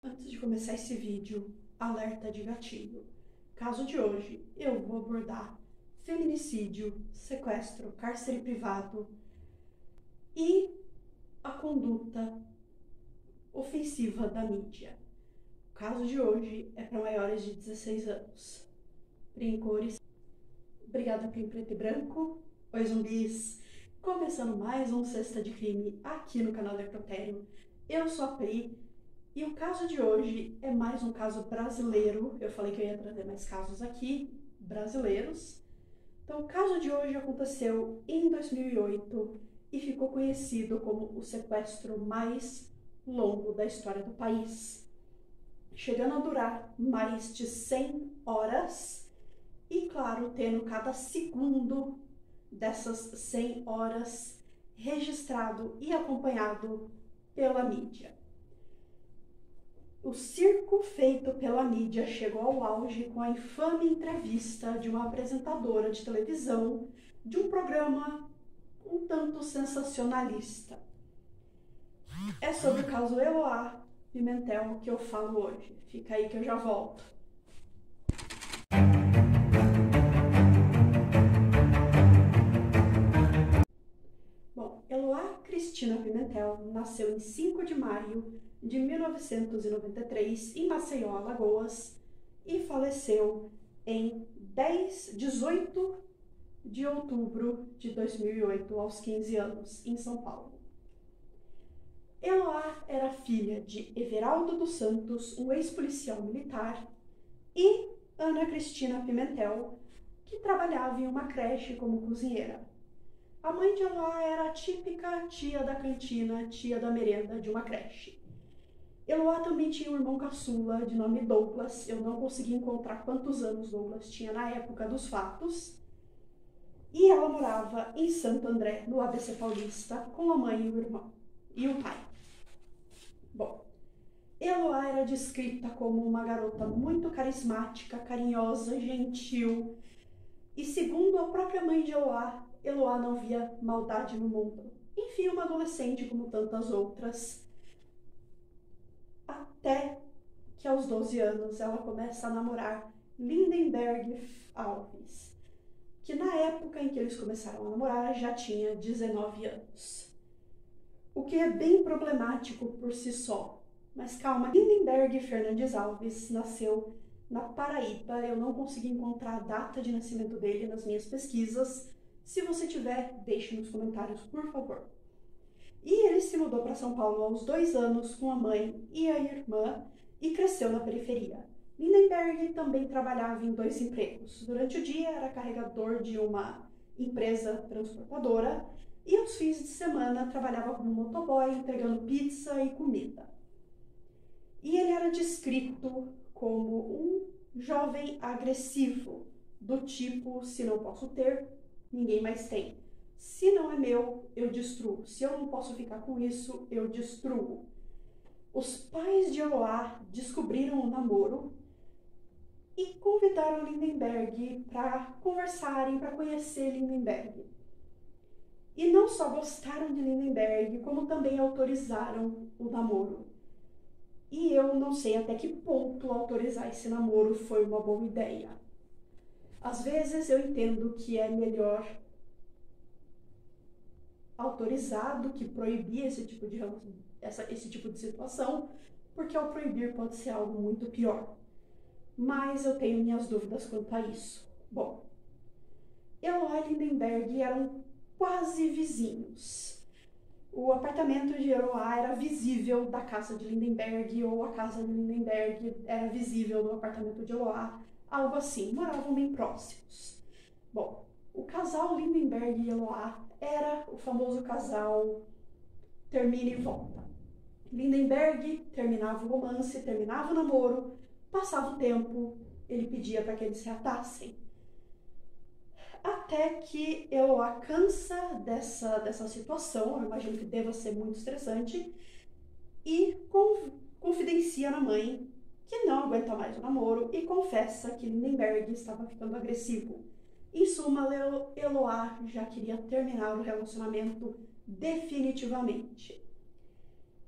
Antes de começar esse vídeo, alerta de gatilho. Caso de hoje, eu vou abordar feminicídio, sequestro, cárcere privado e a conduta ofensiva da mídia. O caso de hoje é para maiores de 16 anos. Pri cores. Obrigada, Pri Preto e Branco. Oi, zumbis. Começando mais um Sexta de Crime aqui no canal Necrotério. Eu sou a Pri. E o caso de hoje é mais um caso brasileiro. Eu falei que eu ia trazer mais casos aqui, brasileiros. Então, o caso de hoje aconteceu em 2008 e ficou conhecido como o sequestro mais longo da história do país, chegando a durar mais de 100 horas e, claro, tendo cada segundo dessas 100 horas registrado e acompanhado pela mídia. O circo feito pela mídia chegou ao auge com a infame entrevista de uma apresentadora de televisão de um programa um tanto sensacionalista. É sobre o caso Eloá Pimentel que eu falo hoje. Fica aí que eu já volto. Bom, Eloá Cristina Pimentel nasceu em 5 de maio de 1993 em Maceió, Alagoas, e faleceu em 18 de outubro de 2008, aos 15 anos, em São Paulo. Eloá era filha de Everaldo dos Santos, um ex-policial militar, e Ana Cristina Pimentel, que trabalhava em uma creche como cozinheira. A mãe de Eloá era a típica tia da cantina, tia da merenda de uma creche. Eloá também tinha um irmão caçula de nome Douglas. Eu não consegui encontrar quantos anos Douglas tinha na época dos fatos. E ela morava em Santo André, no ABC Paulista, com a mãe e o irmão e o pai. Bom, Eloá era descrita como uma garota muito carismática, carinhosa, gentil. E segundo a própria mãe de Eloá, Eloá não via maldade no mundo. Enfim, uma adolescente como tantas outras. Até que aos 12 anos ela começa a namorar Lindenberg Alves, que na época em que eles começaram a namorar já tinha 19 anos. O que é bem problemático por si só. Mas calma, Lindenberg Fernandes Alves nasceu na Paraíba. Eu não consegui encontrar a data de nascimento dele nas minhas pesquisas. Se você tiver, deixe nos comentários, por favor. E ele se mudou para São Paulo aos 2 anos com a mãe e a irmã e cresceu na periferia. Lindenberg também trabalhava em 2 empregos. Durante o dia era carregador de uma empresa transportadora e aos fins de semana trabalhava como motoboy entregando pizza e comida. E ele era descrito como um jovem agressivo, do tipo: se não posso ter, ninguém mais tem. Se não é meu, eu destruo. Se eu não posso ficar com isso, eu destruo. Os pais de Eloá descobriram o namoro e convidaram Lindenberg para conversarem, para conhecer Lindenberg. E não só gostaram de Lindenberg, como também autorizaram o namoro. E eu não sei até que ponto autorizar esse namoro foi uma boa ideia. Às vezes eu entendo que é melhor autorizar do que proibir esse tipo de situação, porque ao proibir pode ser algo muito pior. Mas eu tenho minhas dúvidas quanto a isso. Bom, Eloá e Lindenberg eram quase vizinhos. O apartamento de Eloá era visível da casa de Lindenberg, ou a casa de Lindenberg era visível do apartamento de Eloá, algo assim, moravam bem próximos. Bom, o casal Lindenberg e Eloá era o famoso casal termina e volta. Lindenberg terminava o romance, terminava o namoro, passava o tempo, ele pedia para que eles se atassem. Até que Eloá cansa dessa situação, eu imagino que deva ser muito estressante, e confidencia na mãe que não aguenta mais o namoro e confessa que Lindenberg estava ficando agressivo. Em suma, Eloá já queria terminar o relacionamento definitivamente.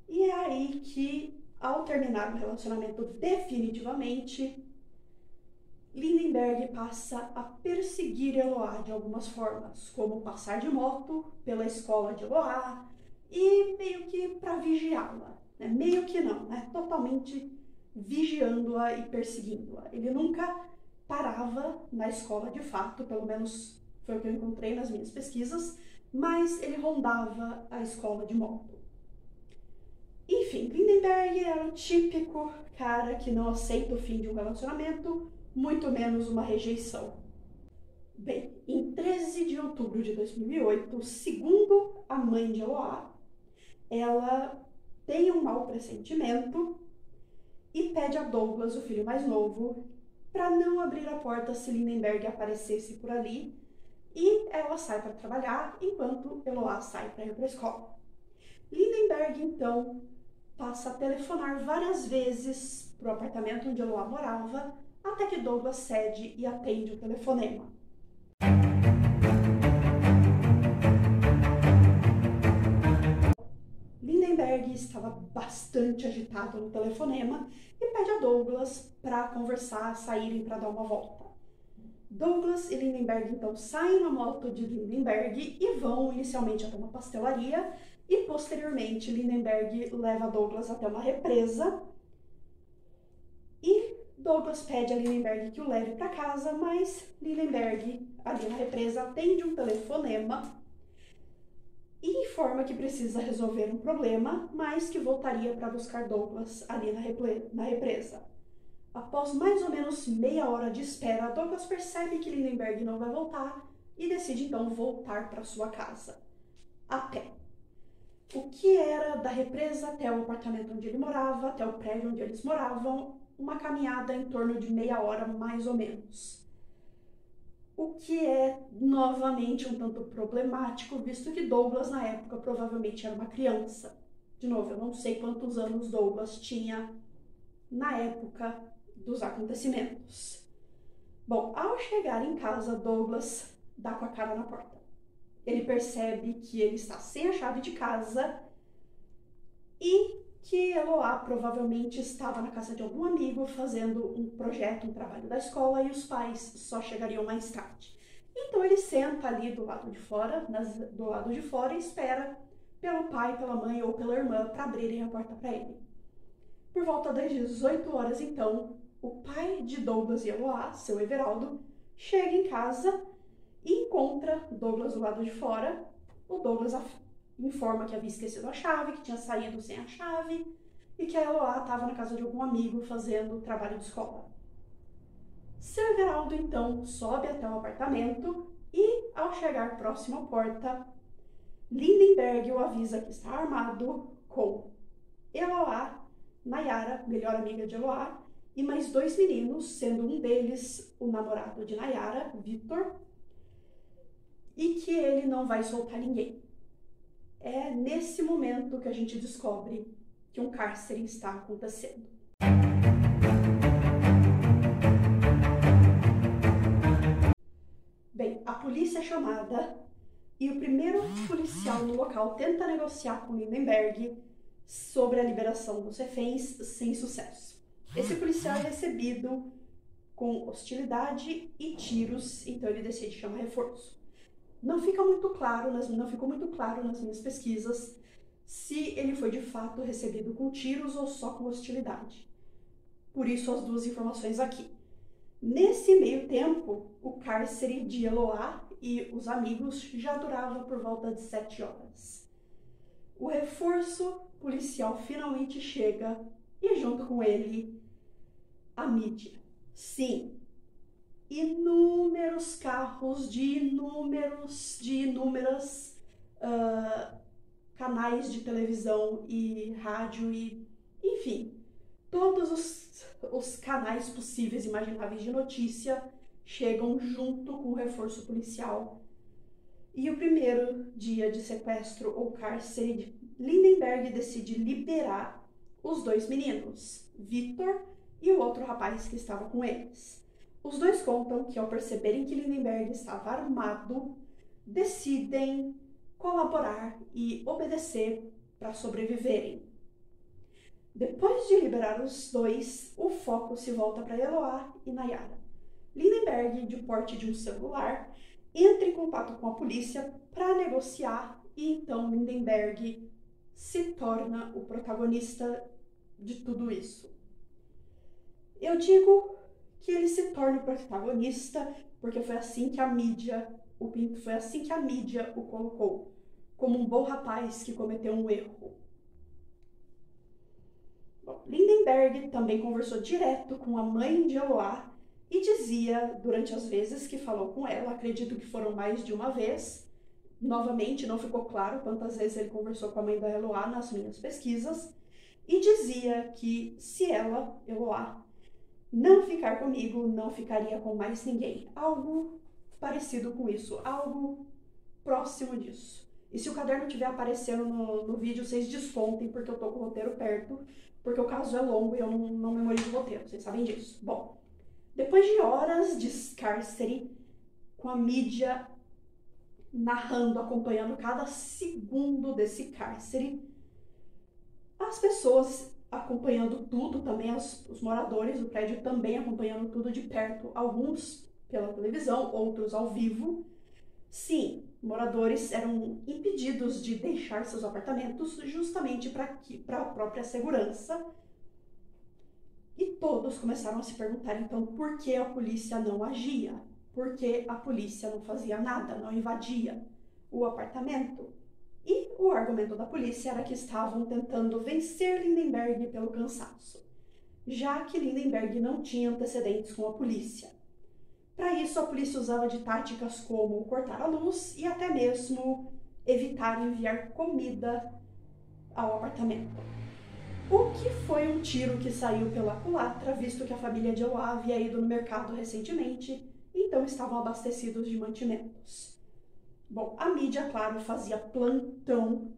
E é aí que ao terminar o relacionamento definitivamente, Lindenberg passa a perseguir Eloá de algumas formas, como passar de moto pela escola de Eloá e meio que para vigiá-la, né? Meio que não, né? Totalmente vigiando-a e perseguindo-a. Ele nunca parava na escola de fato, pelo menos foi o que eu encontrei nas minhas pesquisas, mas ele rondava a escola de moto. Enfim, Lindenberg era o típico cara que não aceita o fim de um relacionamento, muito menos uma rejeição. Bem, em 13 de outubro de 2008, segundo a mãe de Eloá, ela tem um mau pressentimento e pede a Douglas, o filho mais novo, para não abrir a porta se Lindenberg aparecesse por ali, e ela sai para trabalhar enquanto Eloá sai para ir para a escola. Lindenberg, então, passa a telefonar várias vezes para o apartamento onde Eloá morava, até que Douglas cede e atende o telefonema. Lindenberg estava bastante agitado no telefonema e pede a Douglas para conversar, saírem para dar uma volta. Douglas e Lindenberg então saem na moto de Lindenberg e vão inicialmente até uma pastelaria e posteriormente Lindenberg leva Douglas até uma represa e Douglas pede a Lindenberg que o leve para casa, mas Lindenberg, ali na represa, atende um telefonema e informa que precisa resolver um problema, mas que voltaria para buscar Douglas ali na represa. Após mais ou menos meia hora de espera, Douglas percebe que Lindenberg não vai voltar e decide então voltar para sua casa, a pé. O que era da represa até o apartamento onde ele morava, até o prédio onde eles moravam, uma caminhada em torno de meia hora mais ou menos. O que é novamente um tanto problemático, visto que Douglas na época provavelmente era uma criança. De novo, eu não sei quantos anos Douglas tinha na época dos acontecimentos. Bom, ao chegar em casa, Douglas dá com a cara na porta. Ele percebe que ele está sem a chave de casa e que Eloá provavelmente estava na casa de algum amigo fazendo um projeto, um trabalho da escola e os pais só chegariam mais tarde. Então ele senta ali do lado de fora, e espera pelo pai, pela mãe ou pela irmã para abrirem a porta para ele. Por volta das 18 horas, então, o pai de Douglas e Eloá, seu Everaldo, chega em casa e encontra Douglas do lado de fora. O Douglas informa que havia esquecido a chave, que tinha saído sem a chave e que a Eloá estava na casa de algum amigo fazendo trabalho de escola. Seu Everaldo, então, sobe até o apartamento e, ao chegar próximo à porta, Lindenberg o avisa que está armado com Eloá, Nayara, melhor amiga de Eloá, e mais dois meninos, sendo um deles o namorado de Nayara, Victor, e que ele não vai soltar ninguém. É nesse momento que a gente descobre que um cárcere está acontecendo. Bem, a polícia é chamada e o primeiro policial no local tenta negociar com Lindenberg sobre a liberação dos reféns sem sucesso. Esse policial é recebido com hostilidade e tiros, então ele decide chamar reforço. Não ficou muito claro nas minhas pesquisas se ele foi de fato recebido com tiros ou só com hostilidade. Por isso as duas informações aqui. Nesse meio tempo, o cárcere de Eloá e os amigos já durava por volta de 7 horas. O reforço policial finalmente chega e junto com ele a mídia. Sim, inúmeros carros de inúmeras canais de televisão e rádio e, enfim, todos os canais possíveis e imagináveis de notícia chegam junto com o reforço policial. E o primeiro dia de sequestro ou cárcere, Lindenberg decide liberar os dois meninos, Victor e o outro rapaz que estava com eles. Os dois contam que, ao perceberem que Lindenberg estava armado, decidem colaborar e obedecer para sobreviverem. Depois de liberar os dois, o foco se volta para Eloá e Nayara. Lindenberg, de porte de um celular, entra em contato com a polícia para negociar e então Lindenberg se torna o protagonista de tudo isso. Eu digo que ele se torna o protagonista porque foi assim que a mídia o colocou, como um bom rapaz que cometeu um erro. Bom, Lindenberg também conversou direto com a mãe de Eloá e dizia, durante as vezes que falou com ela, acredito que foram mais de uma vez, novamente não ficou claro quantas vezes ele conversou com a mãe da Eloá nas minhas pesquisas, e dizia que se ela, Eloá, não ficar comigo, não ficaria com mais ninguém. Algo parecido com isso, algo próximo disso. E se o caderno estiver aparecendo no vídeo, vocês descontem, porque eu tô com o roteiro perto, porque o caso é longo e eu não memorizo o roteiro, vocês sabem disso. Bom, depois de horas de cárcere, com a mídia narrando, acompanhando cada segundo desse cárcere, as pessoas acompanhando tudo, também os moradores do prédio também acompanhando tudo de perto, alguns pela televisão, outros ao vivo. Sim, moradores eram impedidos de deixar seus apartamentos justamente para a própria segurança. E todos começaram a se perguntar, então, por que a polícia não agia? Por que a polícia não fazia nada, não invadia o apartamento? E o argumento da polícia era que estavam tentando vencer Lindenberg pelo cansaço, já que Lindenberg não tinha antecedentes com a polícia. Para isso, a polícia usava de táticas como cortar a luz e até mesmo evitar enviar comida ao apartamento. O que foi um tiro que saiu pela culatra, visto que a família de Eloá havia ido no mercado recentemente, então estavam abastecidos de mantimentos. Bom, a mídia, claro, fazia plantão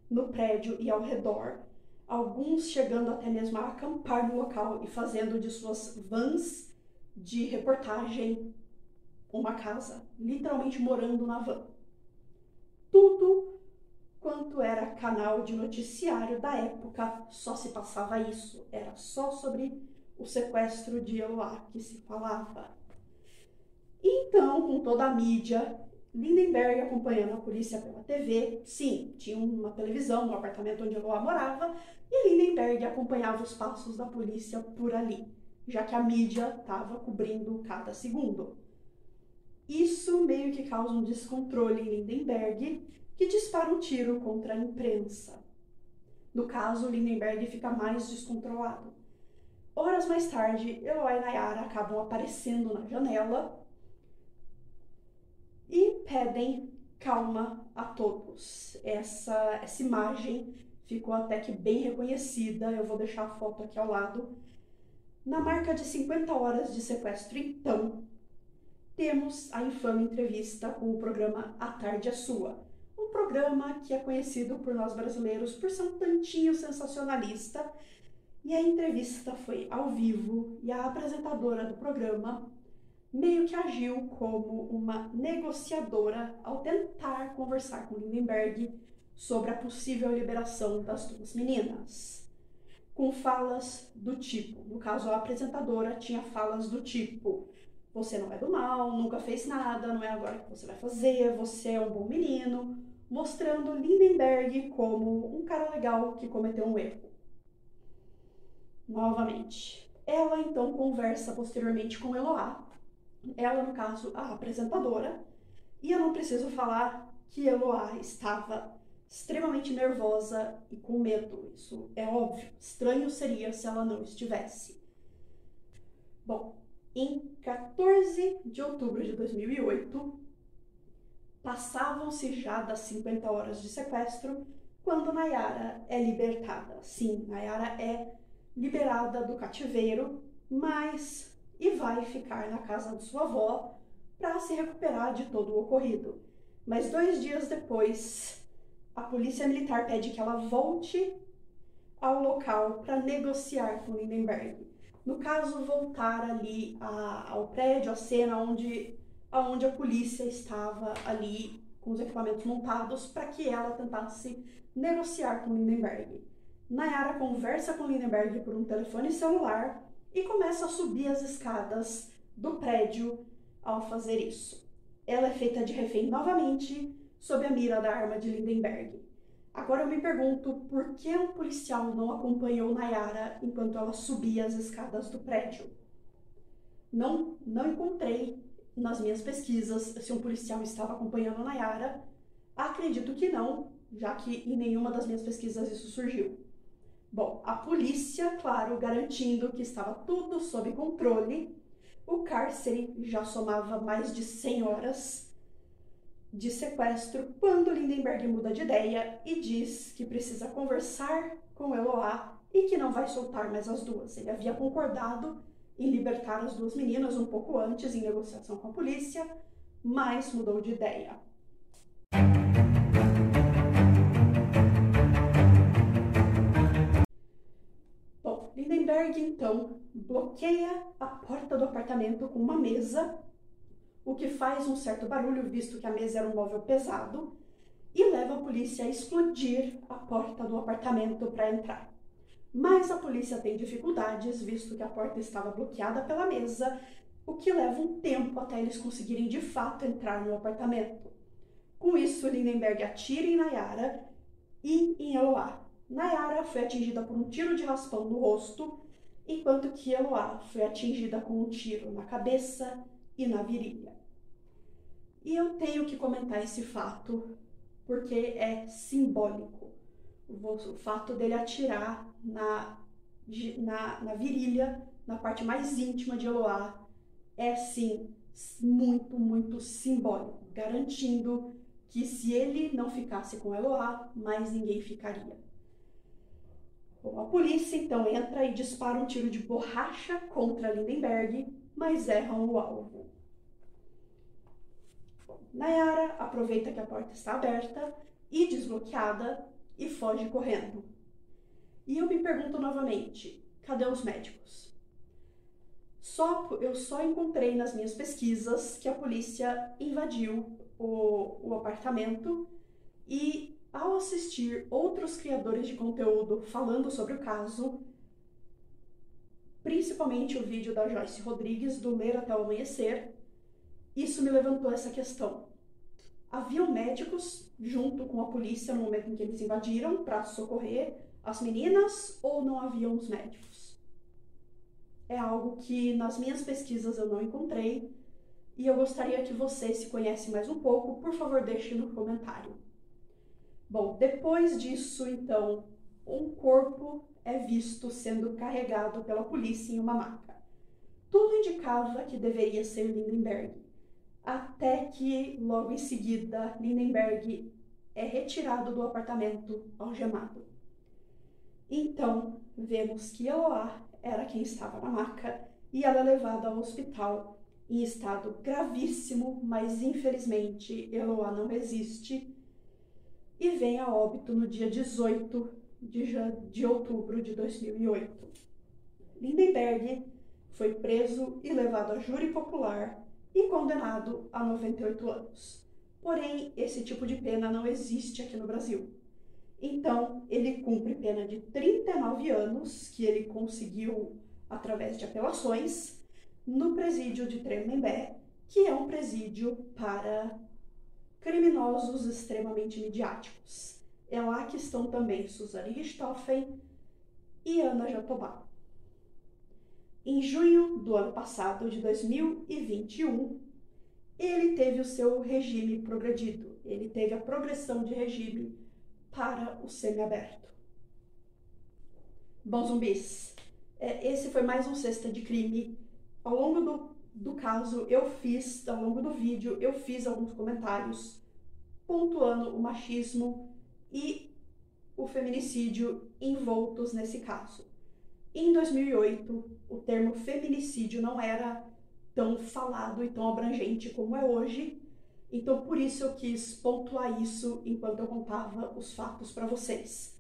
no prédio e ao redor, alguns chegando até mesmo a acampar no local e fazendo de suas vans de reportagem uma casa, literalmente morando na van. Tudo quanto era canal de noticiário da época, só se passava isso. Era só sobre o sequestro de Eloá que se falava. Então, com toda a mídia, Lindenberg acompanhando a polícia pela TV, sim, tinha uma televisão no apartamento onde Eloá morava, e Lindenberg acompanhava os passos da polícia por ali, já que a mídia estava cobrindo cada segundo. Isso meio que causa um descontrole em Lindenberg, que dispara um tiro contra a imprensa. No caso, Lindenberg fica mais descontrolado. Horas mais tarde, Eloá e Nayara acabam aparecendo na janela e pedem calma a todos. Essa imagem ficou até que bem reconhecida, eu vou deixar a foto aqui ao lado. Na marca de 50 horas de sequestro, então, temos a infame entrevista com o programa A Tarde é Sua. Um programa que é conhecido por nós brasileiros por ser um tantinho sensacionalista. E a entrevista foi ao vivo e a apresentadora do programa meio que agiu como uma negociadora ao tentar conversar com Lindenberg sobre a possível liberação das duas meninas. Com falas do tipo, no caso a apresentadora tinha falas do tipo: você não é do mal, nunca fez nada, não é agora que você vai fazer, você é um bom menino, mostrando Lindenberg como um cara legal que cometeu um erro. Novamente, ela então conversa posteriormente com Eloá, ela no caso a apresentadora, e eu não preciso falar que Eloá estava extremamente nervosa e com medo, isso é óbvio, estranho seria se ela não estivesse. Bom, em 14 de outubro de 2008, passavam-se já das 50 horas de sequestro, quando Nayara é libertada. Sim, Nayara é liberada do cativeiro, mas e vai ficar na casa de sua avó para se recuperar de todo o ocorrido. Mas 2 dias depois, a polícia militar pede que ela volte ao local para negociar com Lindenberg. No caso, voltar ali ao prédio, à cena onde a polícia estava ali com os equipamentos montados para que ela tentasse negociar com Lindenberg. Nayara conversa com Lindenberg por um telefone celular e começa a subir as escadas do prédio ao fazer isso. Ela é feita de refém novamente, sob a mira da arma de Lindenberg. Agora eu me pergunto por que um policial não acompanhou Nayara enquanto ela subia as escadas do prédio. Não encontrei nas minhas pesquisas se um policial estava acompanhando Nayara. Acredito que não, já que em nenhuma das minhas pesquisas isso surgiu. Bom, a polícia, claro, garantindo que estava tudo sob controle. O cárcere já somava mais de 100 horas de sequestro quando Lindenberg muda de ideia e diz que precisa conversar com Eloá e que não vai soltar mais as duas. Ele havia concordado em libertar as duas meninas um pouco antes, em negociação com a polícia, mas mudou de ideia. Bom, Lindenberg então bloqueia a porta do apartamento com uma mesa, o que faz um certo barulho, visto que a mesa era um móvel pesado, e leva a polícia a explodir a porta do apartamento para entrar. Mas a polícia tem dificuldades, visto que a porta estava bloqueada pela mesa, o que leva um tempo até eles conseguirem de fato entrar no apartamento. Com isso, Lindenberg atira em Nayara e em Eloá. Nayara foi atingida por um tiro de raspão no rosto, enquanto que Eloá foi atingida com um tiro na cabeça e na virilha. E eu tenho que comentar esse fato porque é simbólico. O fato dele atirar na virilha, na parte mais íntima de Eloá, é sim muito, muito simbólico, garantindo que se ele não ficasse com Eloá, mais ninguém ficaria. Bom, a polícia então entra e dispara um tiro de borracha contra Lindenberg, mas erram o alvo. Nayara aproveita que a porta está aberta e desbloqueada e foge correndo. E eu me pergunto novamente, cadê os médicos? Eu só encontrei nas minhas pesquisas que a polícia invadiu o apartamento e, ao assistir outros criadores de conteúdo falando sobre o caso, principalmente o vídeo da Joyce Rodrigues, do Ler até o Amanhecer, isso me levantou essa questão. Haviam médicos junto com a polícia no momento em que eles invadiram para socorrer as meninas ou não haviam os médicos? É algo que nas minhas pesquisas eu não encontrei e eu gostaria que você, se conhece mais um pouco, por favor deixe no comentário. Bom, depois disso, então, um corpo é visto sendo carregado pela polícia em uma maca. Tudo indicava que deveria ser Lindenberg, até que, logo em seguida, Lindenberg é retirado do apartamento algemado. Então, vemos que Eloá era quem estava na maca e ela é levada ao hospital em estado gravíssimo, mas infelizmente Eloá não resiste e vem a óbito no dia 18 de outubro de 2008. Lindenberg foi preso e levado a júri popular e condenado a 98 anos. Porém, esse tipo de pena não existe aqui no Brasil. Então, ele cumpre pena de 39 anos, que ele conseguiu através de apelações, no presídio de Tremembé, que é um presídio para criminosos extremamente midiáticos. É lá que estão também Suzane Richthofen e Ana Jatobá. Em junho do ano passado, de 2021, ele teve o seu regime progredido. Ele teve a progressão de regime para o semiaberto. Bom, zumbis, esse foi mais um Sexta de Crime. Ao longo do caso, ao longo do vídeo, eu fiz alguns comentários pontuando o machismo e o feminicídio envoltos nesse caso. Em 2008, o termo feminicídio não era tão falado e tão abrangente como é hoje, então por isso eu quis pontuar isso enquanto eu contava os fatos para vocês.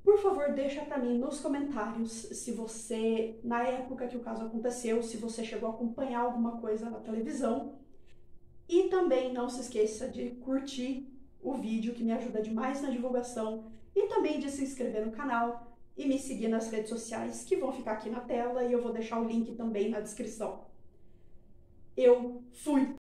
Por favor, deixa para mim nos comentários se você, na época que o caso aconteceu, se você chegou a acompanhar alguma coisa na televisão. E também não se esqueça de curtir o vídeo, que me ajuda demais na divulgação e também de se inscrever no canal e me seguir nas redes sociais que vão ficar aqui na tela e eu vou deixar o link também na descrição. Eu fui!